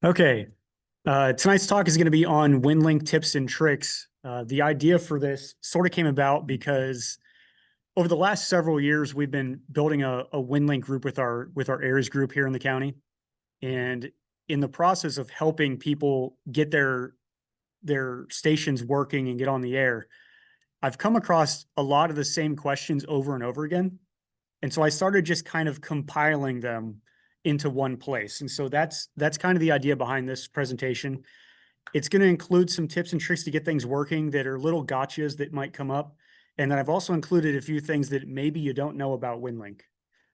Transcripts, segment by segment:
Okay, tonight's talk is going to be on Winlink tips and tricks. The idea for this sort of came about because over the last several years, we've been building a Winlink group with our AIRS group here in the county. And in the process of helping people get their stations working and get on the air, I've come across a lot of the same questions over and over again. And so I started just kind of compiling them into one place. And so that's kind of the idea behind this presentation. It's going to include some tips and tricks to get things working that are little gotchas that might come up. And then I've also included a few things that maybe you don't know about Winlink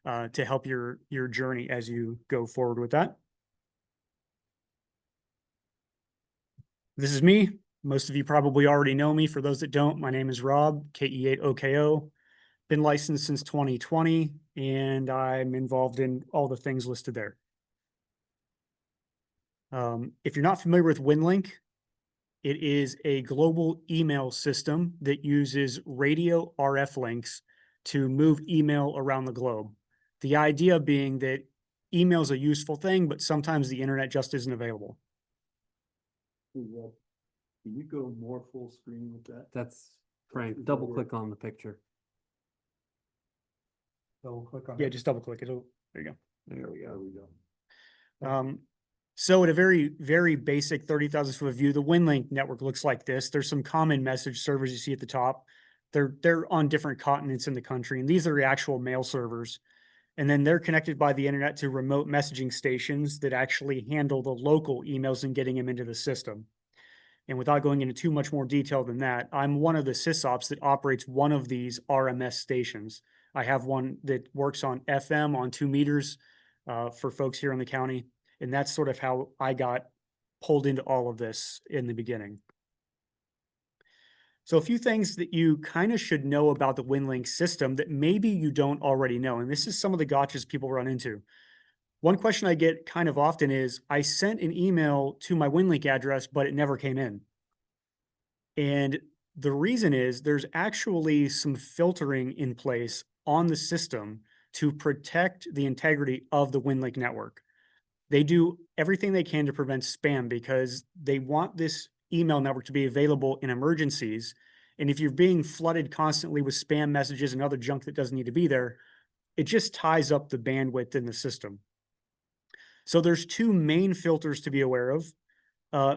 to help your journey as you go forward with that. This is me. Most of you probably already know me. For those that don't, my name is Rob, KE8OKO. Been licensed since 2020, and I'm involved in all the things listed there. If you're not familiar with Winlink, it is a global email system that uses radio RF links to move email around the globe. The idea being that email is a useful thing, but sometimes the internet just isn't available. Can you go more full screen with that? That's Frank. Double click on the picture. Double click on Yeah, it. just double click it. There you go. There we go. So at a very, very basic 30,000 foot view, the Winlink network looks like this. There's some common message servers you see at the top. They're on different continents in the country, and these are the actual mail servers. And then they're connected by the internet to remote messaging stations that actually handle the local emails and getting them into the system. And without going into too much more detail than that, I'm one of the sysops that operates one of these RMS stations. I have one that works on FM on 2 meters for folks here in the county. And that's sort of how I got pulled into all of this in the beginning. So a few things that you kind of should know about the Winlink system that maybe you don't already know. And this is some of the gotchas people run into. One question I get kind of often is, I sent an email to my Winlink address, but it never came in. And the reason is there's actually some filtering in place on the system to protect the integrity of the Winlink network. They do everything they can to prevent spam because they want this email network to be available in emergencies. And if you're being flooded constantly with spam messages and other junk that doesn't need to be there, it just ties up the bandwidth in the system. So there's two main filters to be aware of.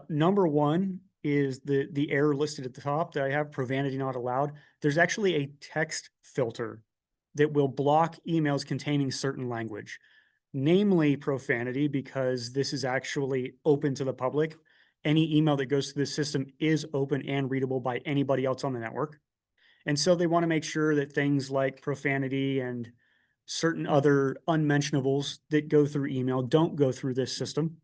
Number one is the error listed at the top that I have, profanity not allowed. There's actually a text filter that will block emails containing certain language, namely profanity, because this is actually open to the public. Any email that goes through the system is open and readable by anybody else on the network. And so they want to make sure that things like profanity and certain other unmentionables that go through email don't go through this system.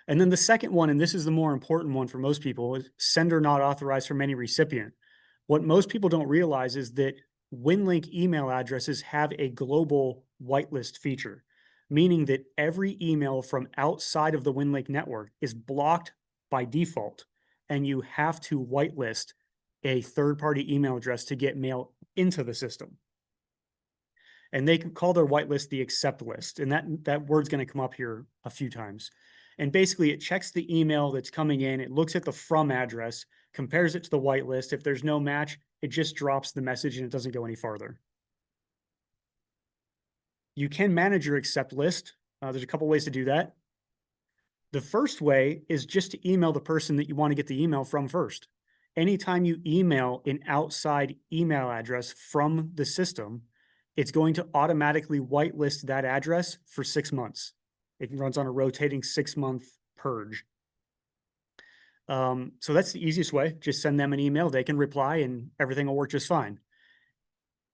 And then the second one, and this is the more important one for most people, is sender not authorized from any recipient. What most people don't realize is that Winlink email addresses have a global whitelist feature, meaning that every email from outside of the Winlink network is blocked by default, and you have to whitelist a third-party email address to get mail into the system. And they can call their whitelist the accept list, and that word's going to come up here a few times. And basically, it checks the email that's coming in, it looks at the from address, compares it to the whitelist. If there's no match, it just drops the message and it doesn't go any farther. You can manage your accept list. There's a couple ways to do that. The first way is just to email the person that you want to get the email from first. Anytime you email an outside email address from the system, it's going to automatically whitelist that address for 6 months. It runs on a rotating 6-month purge. So that's the easiest way. Just send them an email. They can reply and everything will work just fine.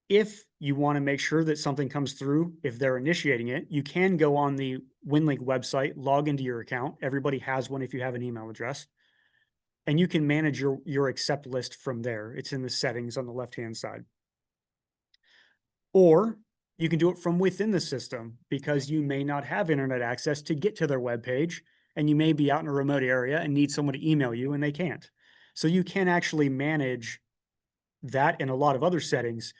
If you want to make sure that something comes through, if they're initiating it, you can go on the Winlink website, log into your account. Everybody has one if you have an email address. And you can manage your accept list from there. It's in the settings on the left-hand side. Or you can do it from within the system because you may not have internet access to get to their web page, and you may be out in a remote area and need someone to email you and they can't. So you can actually manage that and a lot of other settings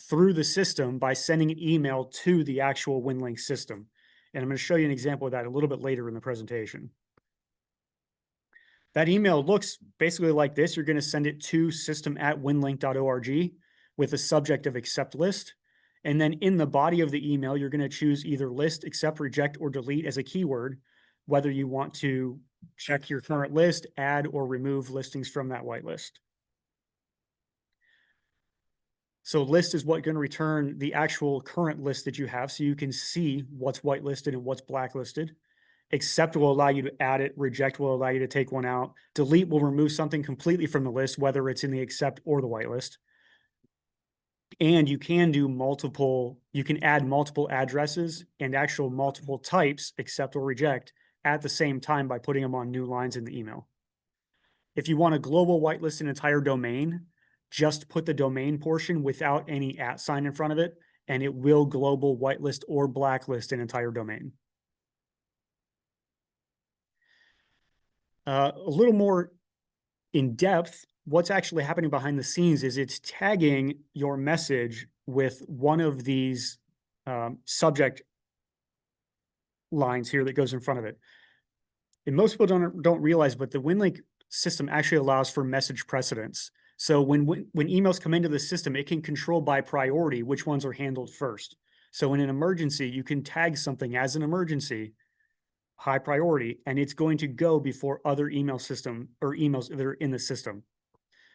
through the system by sending an email to the actual Winlink system. And I'm going to show you an example of that a little bit later in the presentation. That email looks basically like this. You're going to send it to system@winlink.org with a subject of accept list. And then in the body of the email, you're going to choose either list, accept, reject, or delete as a keyword, whether you want to check your current list, add or remove listings from that whitelist. So list is what's going to return the actual current list that you have so you can see what's whitelisted and what's blacklisted. Accept will allow you to add it. Reject will allow you to take one out. Delete will remove something completely from the list, whether it's in the accept or the whitelist. And you can do you can add multiple addresses and actual multiple types, accept or reject, at the same time by putting them on new lines in the email. If you want a global whitelist an entire domain, just put the domain portion without any @ sign in front of it, and it will global whitelist or blacklist an entire domain. A little more in depth, what's actually happening behind the scenes is it's tagging your message with one of these subject lines here that goes in front of it. And most people don't realize, but the Winlink system actually allows for message precedence. So when emails come into the system, it can control by priority which ones are handled first. So in an emergency, you can tag something as an emergency, high priority, and it's going to go before other email system or emails that are in the system.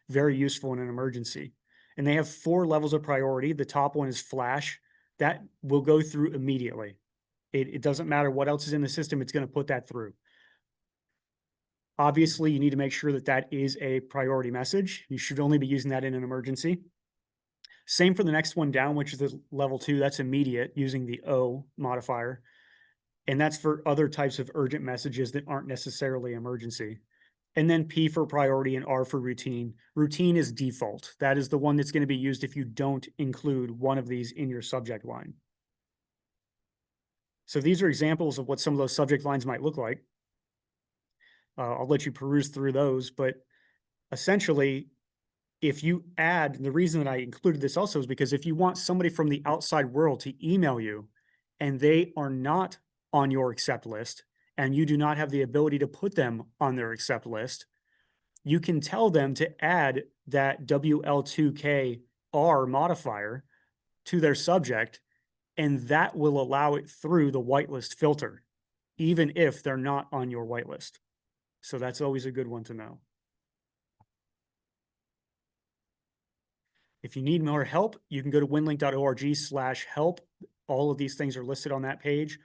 Very useful in an emergency. And they have 4 levels of priority. The top one is flash. That will go through immediately. It doesn't matter what else is in the system, it's going to put that through. Obviously, you need to make sure that that is a priority message. You should only be using that in an emergency. Same for the next one down, which is the level 2. That's immediate using the O modifier. And that's for other types of urgent messages that aren't necessarily emergency. And then P for priority and R for routine. Routine is default. That is the one that's going to be used if you don't include one of these in your subject line. So these are examples of what some of those subject lines might look like. I'll let you peruse through those, but essentially, if you add, the reason that I included this also is because if you want somebody from the outside world to email you and they are not on your accept list and you do not have the ability to put them on their accept list, you can tell them to add that WL2KR modifier to their subject, and that will allow it through the whitelist filter, even if they're not on your whitelist. So that's always a good one to know. If you need more help, you can go to winlink.org/help. All of these things are listed on that page.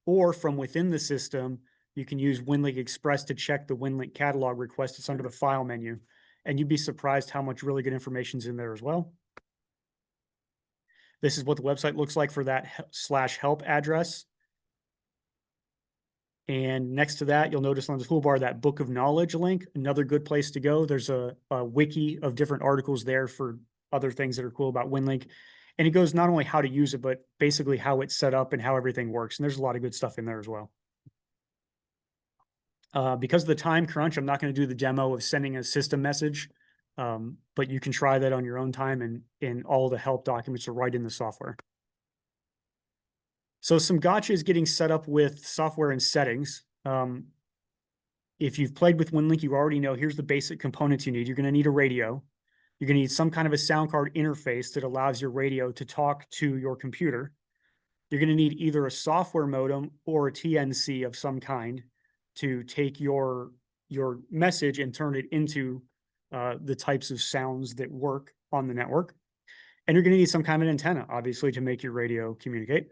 Or from within the system, you can use Winlink Express to check the Winlink catalog request. It's under the file menu. And you'd be surprised how much really good information is in there as well. This is what the website looks like for that /help address. And next to that, you'll notice on the toolbar that book of knowledge link, another good place to go. There's a wiki of different articles there for other things that are cool about Winlink. And it goes not only how to use it, but basically how it's set up and how everything works. And there's a lot of good stuff in there as well. Because of the time crunch, I'm not going to do the demo of sending a system message, but you can try that on your own time, and all the help documents are right in the software. So some gotchas getting set up with software and settings. If you've played with Winlink, you already know here's the basic components you need. You're going to need a radio. You're going to need some kind of a sound card interface that allows your radio to talk to your computer. You're going to need either a software modem or a TNC of some kind to take your message and turn it into the types of sounds that work on the network. And you're going to need some kind of antenna, obviously, to make your radio communicate.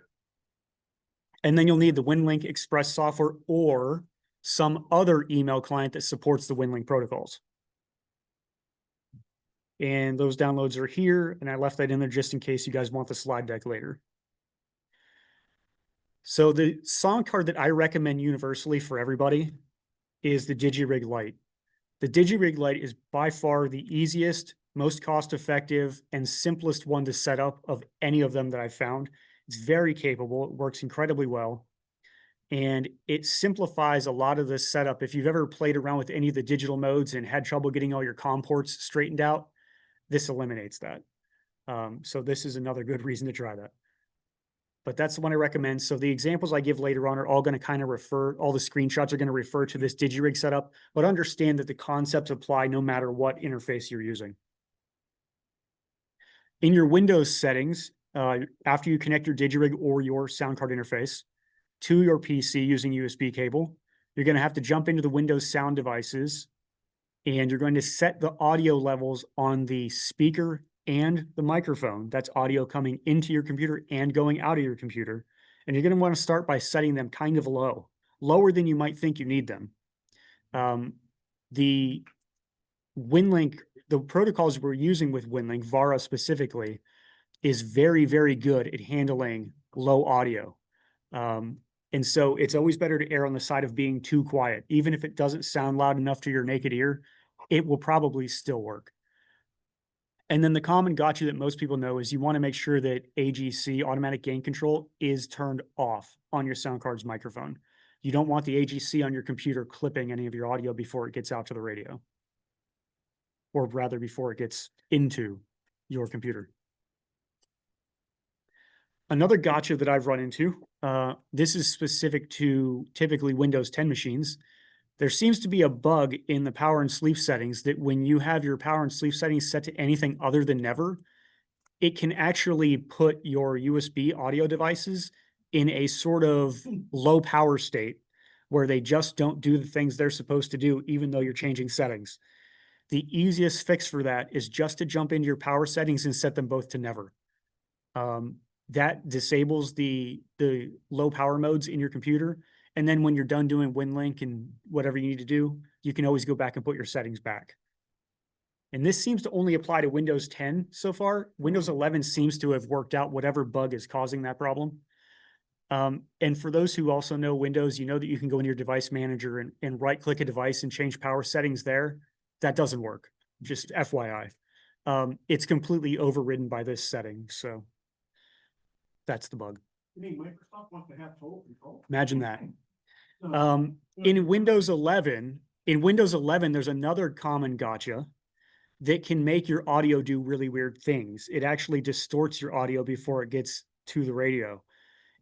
And then you'll need the Winlink Express software or some other email client that supports the Winlink protocols. And those downloads are here, and I left that in there just in case you guys want the slide deck later. So the sound card that I recommend universally for everybody is the DigiRig Lite. The DigiRig Lite is by far the easiest, most cost-effective, and simplest one to set up of any of them that I've found. It's very capable. It works incredibly well. And it simplifies a lot of the setup. If you've ever played around with any of the digital modes and had trouble getting all your COM ports straightened out, this eliminates that. So this is another good reason to try that. but that's the one I recommend. So the examples I give later on are all going to kind of refer, all the screenshots are going to refer to this DigiRig setup, but understand that the concepts apply no matter what interface you're using. In your Windows settings, after you connect your DigiRig or your sound card interface to your PC using USB cable, you're going to have to jump into the Windows sound devices, and you're going to set the audio levels on the speaker and the microphone. That's audio coming into your computer and going out of your computer. And you're going to want to start by setting them kind of low, lower than you might think you need them. The Winlink, the protocols we're using with Winlink, VARA specifically, is very, very good at handling low audio. And so it's always better to err on the side of being too quiet. Even if it doesn't sound loud enough to your naked ear, it will probably still work. And then the common gotcha that most people know is you want to make sure that AGC, automatic gain control, is turned off on your sound card's microphone. You don't want the AGC on your computer clipping any of your audio before it gets out to the radio, or rather before it gets into your computer. Another gotcha that I've run into, this is specific to typically Windows 10 machines. There seems to be a bug in the power and sleep settings that when you have your power and sleep settings set to anything other than never, it can actually put your USB audio devices in a sort of low power state where they just don't do the things they're supposed to do, even though you're changing settings. The easiest fix for that is just to jump into your power settings and set them both to never. That disables the low power modes in your computer. And then when you're done doing WinLink and whatever you need to do, you can always go back and put your settings back. And this seems to only apply to Windows 10 so far. Windows 11 seems to have worked out whatever bug is causing that problem. And for those who also know Windows, you know that you can go into your device manager and right-click a device and change power settings there. That doesn't work, just FYI. It's completely overridden by this setting, so that's the bug. You mean Microsoft wants to have total control? Imagine that. No. In Windows 11, there's another common gotcha that can make your audio do really weird things. It actually distorts your audio before it gets to the radio.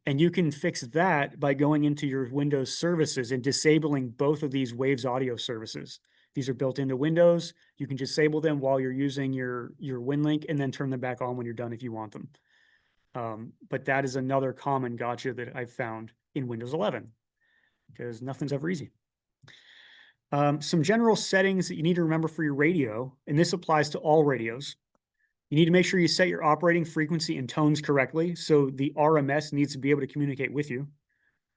And you can fix that by going into your Windows services and disabling both of these Waves audio services. These are built into Windows. You can disable them while you're using your WinLink and then turn them back on when you're done if you want them. But that is another common gotcha that I've found in Windows 11 because nothing's ever easy. Some general settings that you need to remember for your radio, and this applies to all radios. You need to make sure you set your operating frequency and tones correctly. So the RMS needs to be able to communicate with you.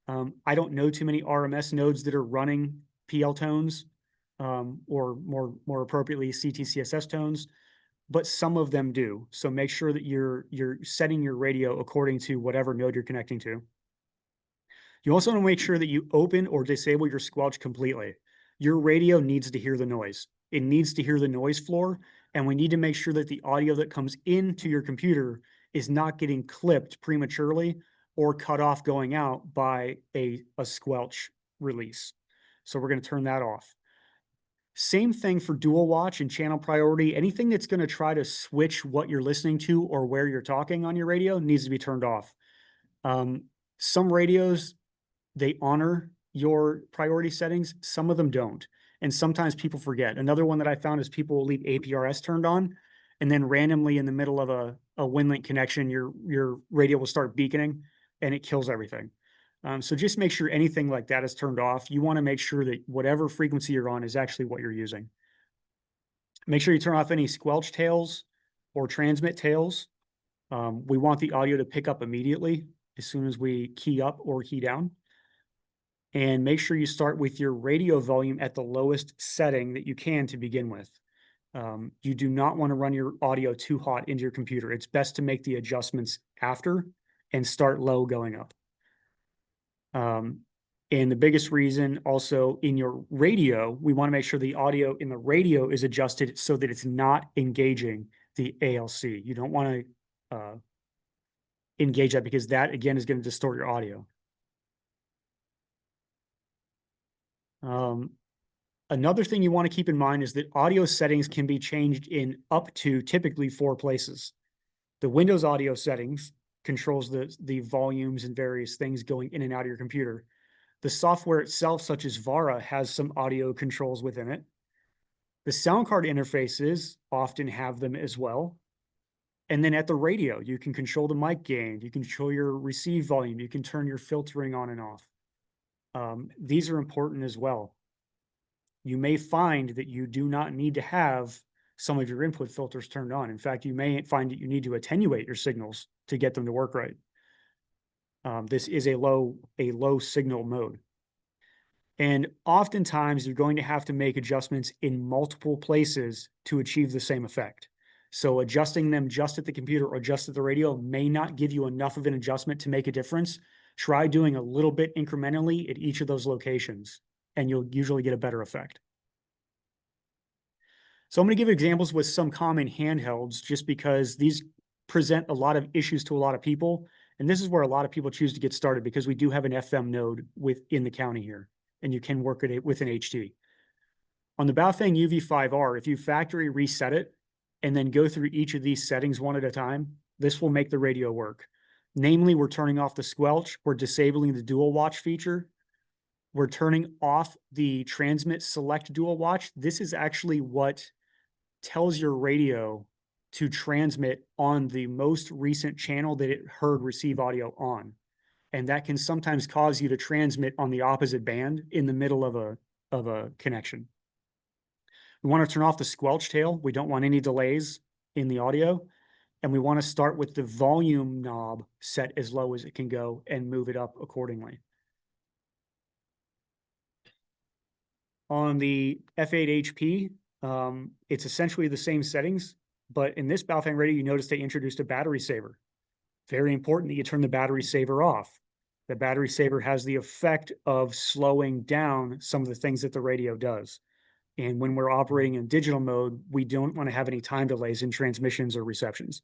I don't know too many RMS nodes that are running PL tones or more appropriately CTCSS tones, but some of them do. So make sure that you're setting your radio according to whatever node you're connecting to. You also want to make sure that you open or disable your squelch completely. Your radio needs to hear the noise. It needs to hear the noise floor, and we need to make sure that the audio that comes into your computer is not getting clipped prematurely or cut off going out by a squelch release. So we're going to turn that off. Same thing for dual watch and channel priority. Anything that's going to try to switch what you're listening to or where you're talking on your radio needs to be turned off. Some radios, they honor your priority settings. Some of them don't. And sometimes people forget. Another one that I found is people will leave APRS turned on, and then randomly in the middle of a WinLink connection, your radio will start beaconing and it kills everything. So just make sure anything like that is turned off. You want to make sure that whatever frequency you're on is actually what you're using. Make sure you turn off any squelch tails or transmit tails. We want the audio to pick up immediately as soon as we key up or key down. And make sure you start with your radio volume at the lowest setting that you can to begin with. You do not want to run your audio too hot into your computer. It's best to make the adjustments after and start low going up. And the biggest reason also in your radio, we want to make sure the audio in the radio is adjusted so that it's not engaging the ALC. You don't want to engage that because that again is going to distort your audio. Another thing you want to keep in mind is that audio settings can be changed in up to typically 4 places. The Windows audio settings, controls the volumes and various things going in and out of your computer. The software itself, such as Vara, has some audio controls within it. The sound card interfaces often have them as well. And then at the radio, you can control the mic gain, you can control your receive volume, you can turn your filtering on and off. These are important as well. You may find that you do not need to have some of your input filters turned on. In fact, you may find that you need to attenuate your signals to get them to work right. This is a low signal mode. And oftentimes you're going to have to make adjustments in multiple places to achieve the same effect. So adjusting them just at the computer or just at the radio may not give you enough of an adjustment to make a difference. Try doing a little bit incrementally at each of those locations, and you'll usually get a better effect. So I'm going to give examples with some common handhelds just because these present a lot of issues to a lot of people. And this is where a lot of people choose to get started because we do have an FM node within the county here, and you can work it with an HT. On the Baofeng UV5R, if you factory reset it and then go through each of these settings one at a time, this will make the radio work. Namely, we're turning off the squelch, we're disabling the dual watch feature, we're turning off the transmit select dual watch. This is actually what tells your radio to transmit on the most recent channel that it heard receive audio on. And that can sometimes cause you to transmit on the opposite band in the middle of a connection. We want to turn off the squelch tail. We don't want any delays in the audio. And we want to start with the volume knob set as low as it can go and move it up accordingly. On the F8HP, it's essentially the same settings, but in this Baofeng radio, you notice they introduced a battery saver. Very important that you turn the battery saver off. The battery saver has the effect of slowing down some of the things that the radio does. And when we're operating in digital mode, we don't want to have any time delays in transmissions or receptions.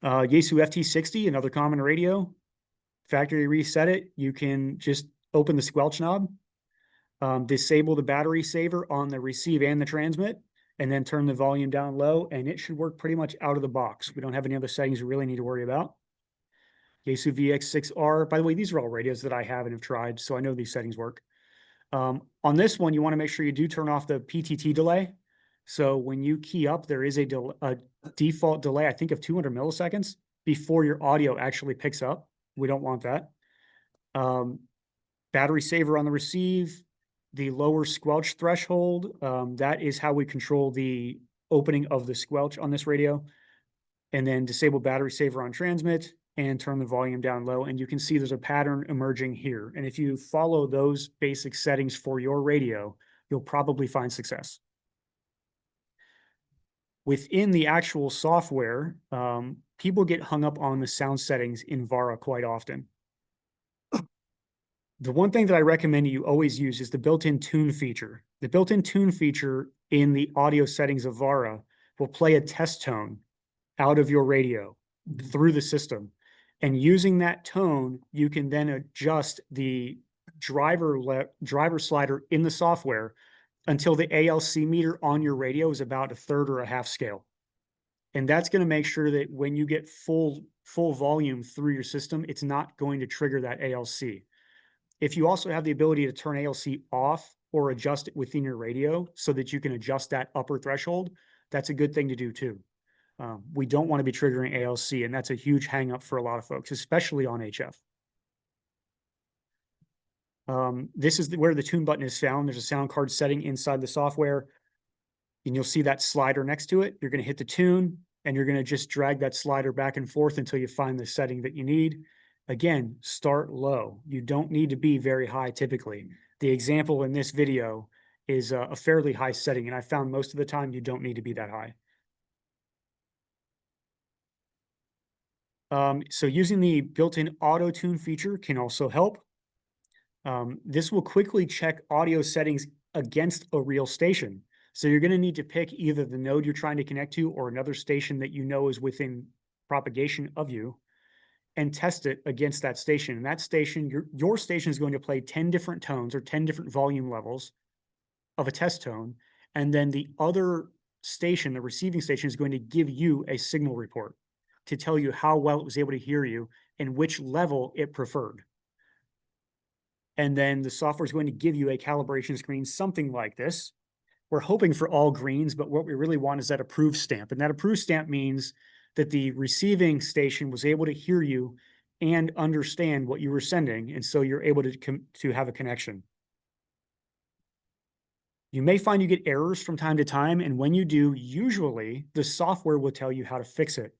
Yaesu FT60, another common radio. Factory reset it. You can just open the squelch knob, disable the battery saver on the receive and the transmit, and then turn the volume down low, and it should work pretty much out of the box. We don't have any other settings we really need to worry about. Yaesu VX6R. By the way, these are all radios that I have and have tried, so I know these settings work. On this one, you want to make sure you do turn off the PTT delay. So when you key up, there is a default delay, I think, of 200 milliseconds before your audio actually picks up. We don't want that. Battery saver on the receive, the lower squelch threshold. That is how we control the opening of the squelch on this radio. And then disable battery saver on transmit and turn the volume down low. And you can see there's a pattern emerging here. And if you follow those basic settings for your radio, you'll probably find success. Within the actual software, people get hung up on the sound settings in Vara quite often. The one thing that I recommend you always use is the built-in tune feature. The built-in tune feature in the audio settings of Vara will play a test tone out of your radio through the system. And using that tone, you can then adjust the driver slider in the software until the ALC meter on your radio is about a third or a half scale. And that's going to make sure that when you get full volume through your system, it's not going to trigger that ALC. If you also have the ability to turn ALC off or adjust it within your radio so that you can adjust that upper threshold, that's a good thing to do too. We don't want to be triggering ALC, and that's a huge hang up for a lot of folks, especially on HF. This is where the tune button is found. There's a sound card setting inside the software, and you'll see that slider next to it. You're going to hit the tune, and you're going to just drag that slider back and forth until you find the setting that you need. Again, start low. You don't need to be very high typically. The example in this video is a fairly high setting, and I found most of the time you don't need to be that high. So using the built-in auto tune feature can also help. This will quickly check audio settings against a real station. So you're going to need to pick either the node you're trying to connect to or another station that you know is within propagation of you and test it against that station. And that station, your station is going to play 10 different tones or 10 different volume levels of a test tone. And then the other station, the receiving station, is going to give you a signal report. to tell you how well it was able to hear you and which level it preferred. And then the software is going to give you a calibration screen, something like this. We're hoping for all greens, but what we really want is that approved stamp. And that approved stamp means that the receiving station was able to hear you and understand what you were sending. And so you're able to have a connection. You may find you get errors from time to time. And when you do, usually the software will tell you how to fix it.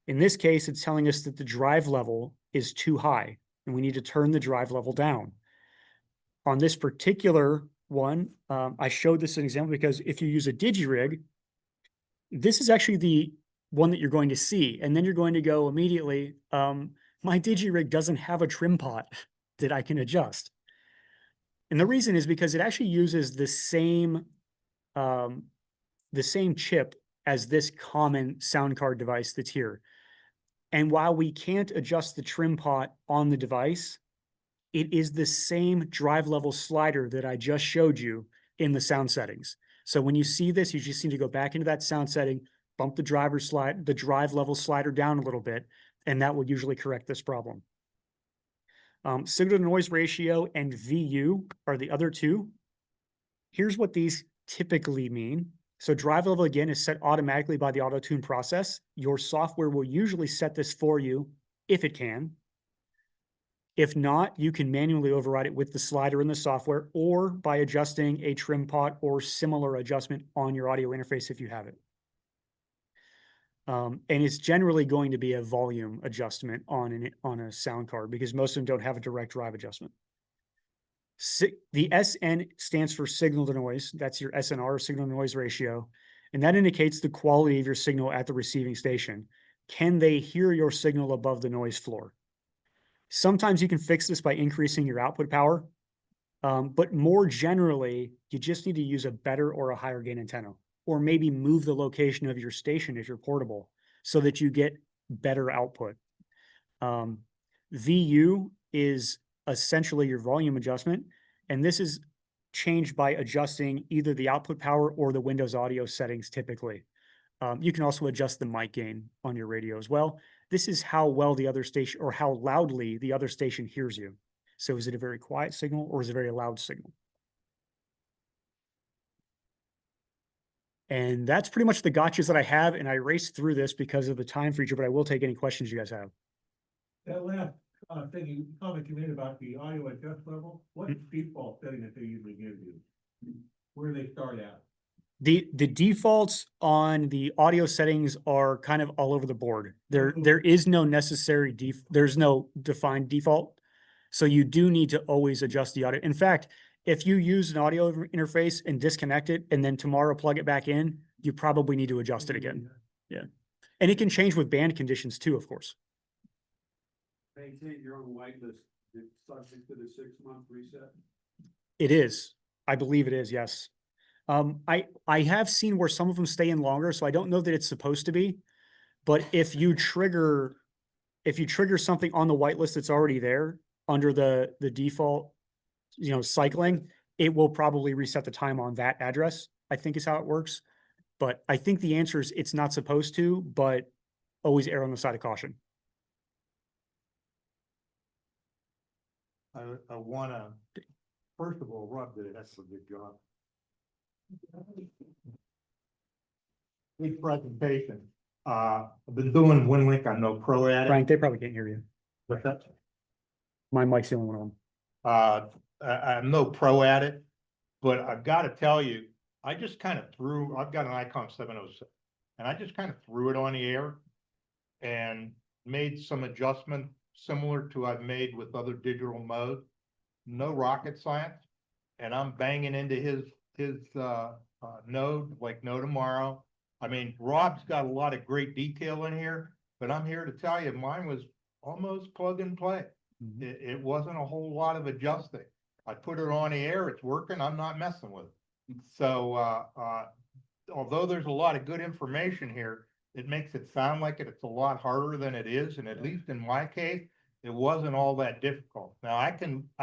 In this case, it's telling us that the drive level is too high and we need to turn the drive level down. On this particular one, I showed this as an example because if you use a DigiRig, this is actually the one that you're going to see. And then you're going to go immediately, my DigiRig doesn't have a trim pot that I can adjust. And the reason is because it actually uses the same chip as this common sound card device that's here. And while we can't adjust the trim pot on the device, it is the same drive level slider that I just showed you in the sound settings. So when you see this, you just need to go back into that sound setting, bump the drive level slider down a little bit, and that will usually correct this problem. Signal to noise ratio and VU are the other two. Here's what these typically mean. So drive level, again, is set automatically by the auto-tune process. Your software will usually set this for you if it can. If not, you can manually override it with the slider in the software or by adjusting a trim pot or similar adjustment on your audio interface if you have it. And it's generally going to be a volume adjustment on a sound card because most of them don't have a direct drive adjustment. The SN stands for signal to noise. That's your SNR, signal to noise ratio. And that indicates the quality of your signal at the receiving station. Can they hear your signal above the noise floor? Sometimes you can fix this by increasing your output power. But more generally, you just need to use a better or a higher gain antenna, or maybe move the location of your station if you're portable so that you get better output. VU is essentially your volume adjustment, and this is changed by adjusting either the output power or the Windows audio settings typically. You can also adjust the mic gain on your radio as well. This is how well the other station or how loudly the other station hears you. So is it a very quiet signal or is it a very loud signal? And that's pretty much the gotchas that I have. And I raced through this because of the time feature, but I will take any questions you guys have. That last comment you made about the audio adjust level, what's the default setting that they usually give you? Where do they start at? The defaults on the audio settings are kind of all over the board. There is no necessary there's no defined default. So you do need to always adjust the audio. In fact, if you use an audio interface and disconnect it and then tomorrow plug it back in, you probably need to adjust it again. Yeah. And it can change with band conditions too, of course. Maintain your own whitelist, it's subject to the 6-month reset. It is. I believe it is, yes. I have seen where some of them stay in longer, so I don't know that it's supposed to be. But if you trigger something on the whitelist that's already there under the default, cycling, it will probably reset the time on that address, I think is how it works. But I think the answer is it's not supposed to, but always err on the side of caution. I wanna, first of all, Rob did an excellent good job. Big presentation. I've been doing Winlink, I know pro at it. Frank, they probably can't hear you. What's that? My mic's the only one on. I'm no pro at it, but I've got to tell you, I just kind of I've got an Icon 706, and I just kind of threw it on the air and made some adjustment similar to I've made with other digital modes. No rocket science, and I'm banging into his node like no tomorrow. I mean, Rob's got a lot of great detail in here, but I'm here to tell you, mine was almost plug and play. It wasn't a whole lot of adjusting. I put it on the air, it's working, I'm not messing with it. So although there's a lot of good information here, it makes it sound like it's a lot harder than it is. And at least in my case, it wasn't all that difficult. Now I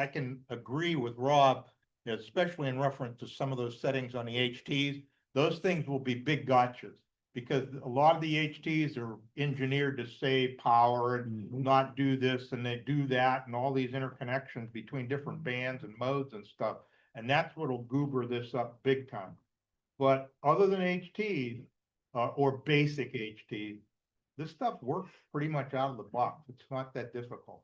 can agree with Rob, especially in reference to some of those settings on the HTs. Those things will be big gotchas. because a lot of the HTs are engineered to save power and not do this and they do that and all these interconnections between different bands and modes and stuff. And that's what'll goober this up big time. But other than HTs, or basic HTs, this stuff works pretty much out of the box. It's not that difficult.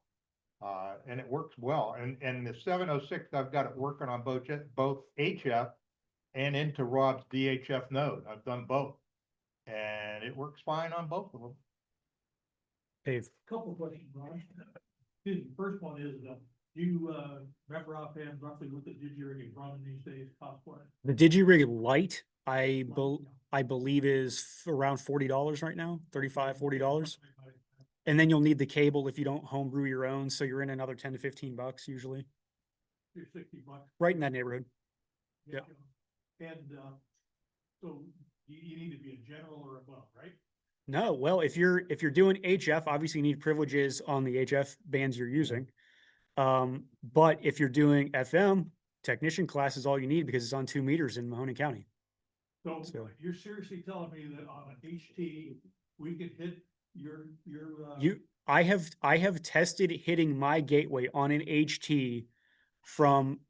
And it works well. And the 706, I've got it working on both HF and into Rob's DHF node. I've done both. And it works fine on both of them. Dave, Couple of questions, Ron. Excuse me, first one is, do you, remember offhand roughly what the DigiRig is running these days, cost wise? the DigiRig Lite, I believe is around $40 right now, $35, $40. And then you'll need the cable if you don't homebrew your own. So you're in another 10 to 15 bucks usually, $60. right in that neighborhood. Yeah. And, so you need to be a general or above, right? No, well, if you're doing HF, obviously you need privileges on the HF bands you're using. But if you're doing FM, technician class is all you need because it's on 2 meters in Mahoning County. So you're seriously telling me that on an HT, we could hit your, I have tested hitting my gateway on an HT from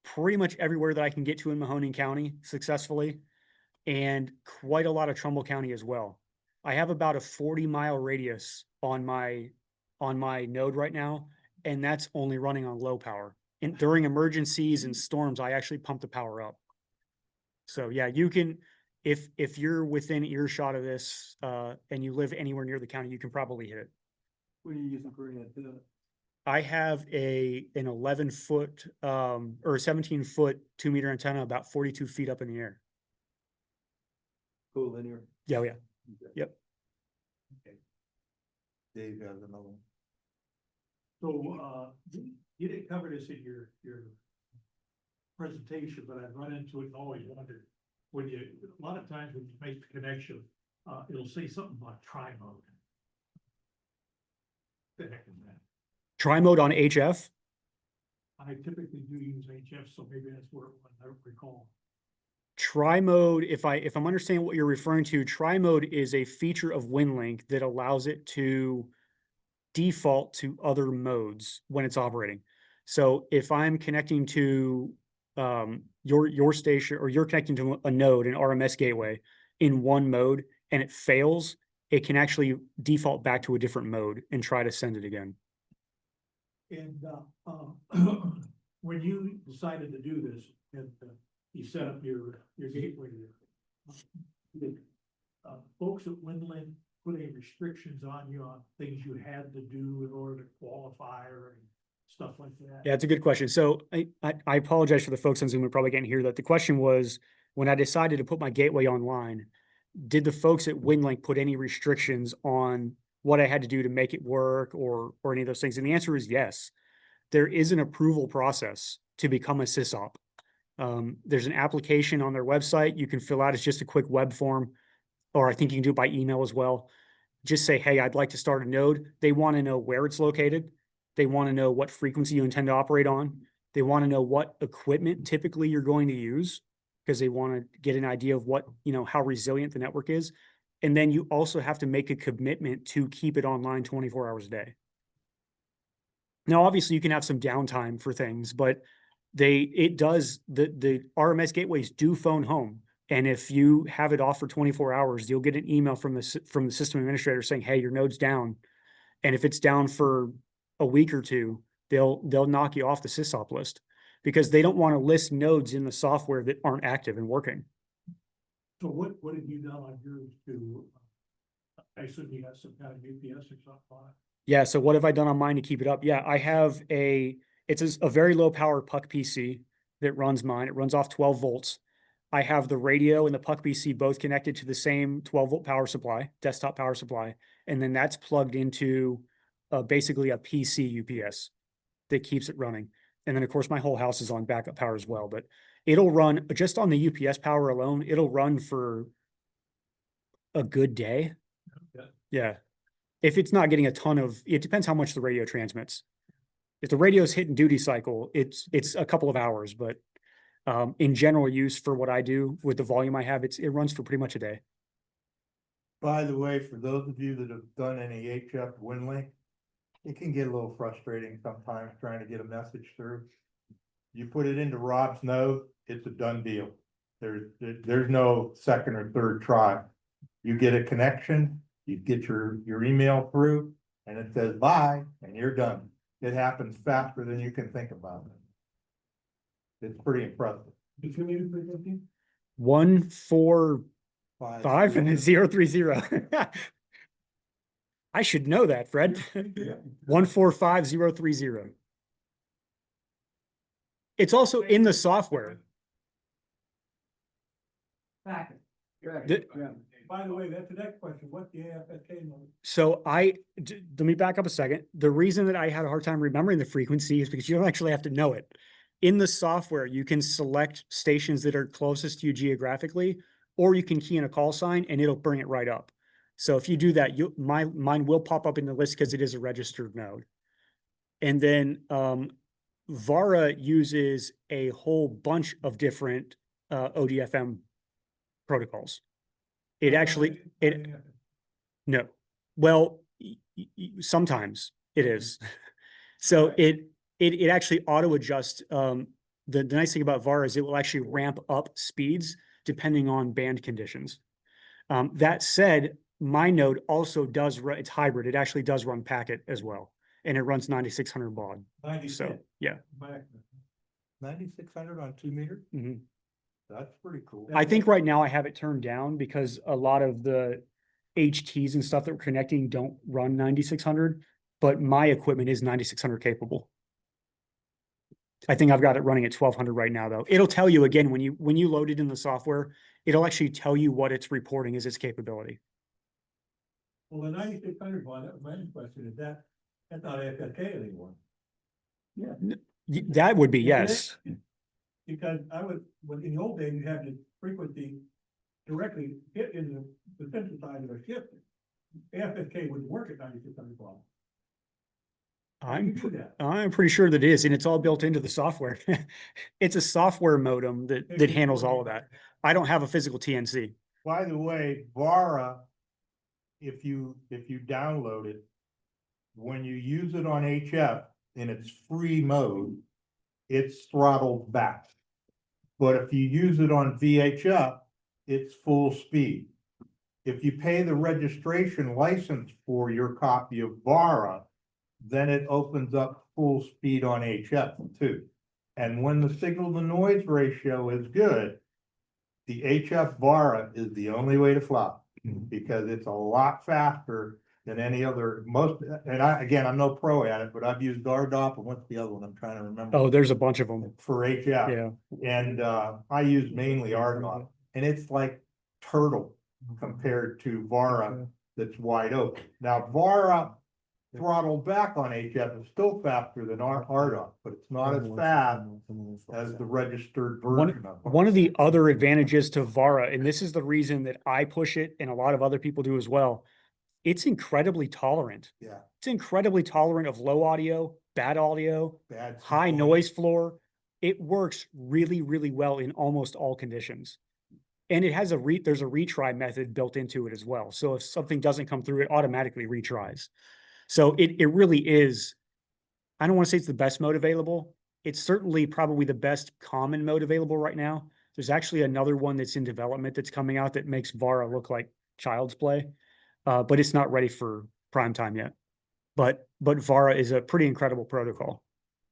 pretty much everywhere that I can get to in Mahoning County successfully, and quite a lot of Trumbull County as well. I have about a 40-mile radius on my node right now, and that's only running on low power. And during emergencies and storms, I actually pump the power up. So yeah, you can, if you're within earshot of this, and you live anywhere near the county, you can probably hit it. What are you using for it? I have an 11-foot, or a 17-foot 2-meter antenna, about 42 feet up in the air. Cool linear. Yeah, yeah. Yep. Dave has another one. so, you didn't cover this in your presentation, but I've run into it and always wondered. When you, a lot of times when you make the connection, it'll say something about tri-mode. The heck is that? Tri-mode on HF. I typically do use HF, so maybe that's where it was, I don't recall. Tri-mode, if I'm understanding what you're referring to, tri-mode is a feature of Winlink that allows it to default to other modes when it's operating. So if I'm connecting to your station, or you're connecting to a node, an RMS gateway in one mode, and it fails, it can actually default back to a different mode and try to send it again. And, when you decided to do this, and you set up your gateway there, folks at Winlink put any restrictions on you on things you had to do in order to qualify or stuff like that? Yeah, it's a good question. So I apologize for the folks on Zoom who probably can't hear that. The question was, when I decided to put my gateway online, did the folks at Winlink put any restrictions on what I had to do to make it work, or any of those things? And the answer is yes. There is an approval process to become a sysop. There's an application on their website you can fill out. It's just a quick web form, or I think you can do it by email as well. Just say, hey, I'd like to start a node. They want to know where it's located. They want to know what frequency you intend to operate on. They want to know what equipment typically you're going to use, because they want to get an idea of what, how resilient the network is. And then you also have to make a commitment to keep it online 24 hours a day. Now, obviously you can have some downtime for things, but the RMS gateways do phone home. And if you have it off for 24 hours, you'll get an email from the system administrator saying, hey, your node's down. And if it's down for a week or two, they'll knock you off the sysop list, because they don't want to list nodes in the software that aren't active and working. So what have you done on yours to, I assume you got some kind of UPS or something on it? Yeah. So what have I done on mine to keep it up? Yeah, I have it's a very low power puck PC that runs mine. It runs off 12 volts. I have the radio and the puck PC both connected to the same 12-volt power supply, desktop power supply. And then that's plugged into basically a PC UPS that keeps it running. And then of course my whole house is on backup power as well, but it'll run just on the UPS power alone. It'll run for a good day. Yeah. Yeah. If it's not getting a ton of, it depends how much the radio transmits. If the radio's hitting duty cycle, it's a couple of hours, but in general use for what I do with the volume I have, it runs for pretty much a day. By the way, for those of you that have done any HF Winlink, it can get a little frustrating sometimes trying to get a message through. You put it into Rob's node, it's a done deal. There's no second or third try. You get a connection, you get your email through, and it says bye, and you're done. It happens faster than you can think about it. It's pretty impressive. Did you mean frequency? 145 and then 030. I should know that, Fred. 145030. It's also in the software. Packet. The- By the way, that's the next question. What's the AFSK mode? So let me back up a second. The reason that I had a hard time remembering the frequency is because you don't actually have to know it. In the software, you can select stations that are closest to you geographically, or you can key in a call sign and it'll bring it right up. So if you do that, mine will pop up in the list because it is a registered node. And then VARA uses a whole bunch of different ODFM protocols. It actually, no, well, sometimes it is. So Right. it actually auto adjusts. The nice thing about VAR is it will actually ramp up speeds depending on band conditions. That said, my node also does run, it's hybrid. It actually does run packet as well. And it runs 9600 baud. 96. So, yeah. 9,600 on 2 meter? Mhm. That's pretty cool. I think right now I have it turned down because a lot of the HTs and stuff that we're connecting don't run 9600, but my equipment is 9600 capable. I think I've got it running at 1200 right now, though. It'll tell you again, when you load it in the software, it'll actually tell you what it's reporting as its capability. Well, the 9600 one, that was my next question, is that's not AFSK anymore. Yeah. That would be, Isn't yes. it? Because when in the old days, you had the frequency directly hit in the central side of the ship. AFSK wouldn't work at 9600 baud. I'm do that. I'm pretty sure that it is, and it's all built into the software. It's a software modem that handles all of that. I don't have a physical TNC. By the way, VARA, if you download it, when you use it on HF in its free mode, it's throttled back. But if you use it on VHF, it's full speed. If you pay the registration license for your copy of VARA, then it opens up full speed on HF too. And when the signal to noise ratio is good, the HF VARA is the only way to fly because it's a lot faster than any other and I'm no pro at it, but I've used RDOF and what's the other one? I'm trying to remember. Oh, there's a bunch of them. For HF. Yeah. And I use mainly RDOF and it's like turtle compared to VARA that's wide open. Now VARA throttle back on HF is still faster than our RDOF, but it's not as fast as the registered version of it. One of the other advantages to VARA, and this is the reason that I push it and a lot of other people do as well, it's incredibly tolerant. Yeah. It's incredibly tolerant of low audio, bad audio, Bad high noise floor. It works really, really well in almost all conditions. And it has there's a retry method built into it as well. So if something doesn't come through, it automatically retries. So it really is, I don't want to say it's the best mode available. It's certainly probably the best common mode available right now. There's actually another one that's in development that's coming out that makes VARA look like child's play, but it's not ready for prime time yet. But VARA is a pretty incredible protocol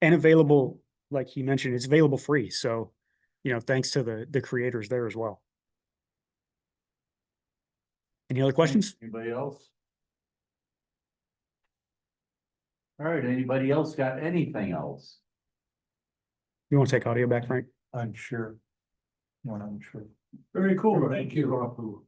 and available, like he mentioned, it's available free. So, thanks to the creators there as well. Any other questions? Anybody else? All right, anybody else got anything else? You want to take audio back, Frank? I'm sure. Well, I'm sure. Very cool. Thank you.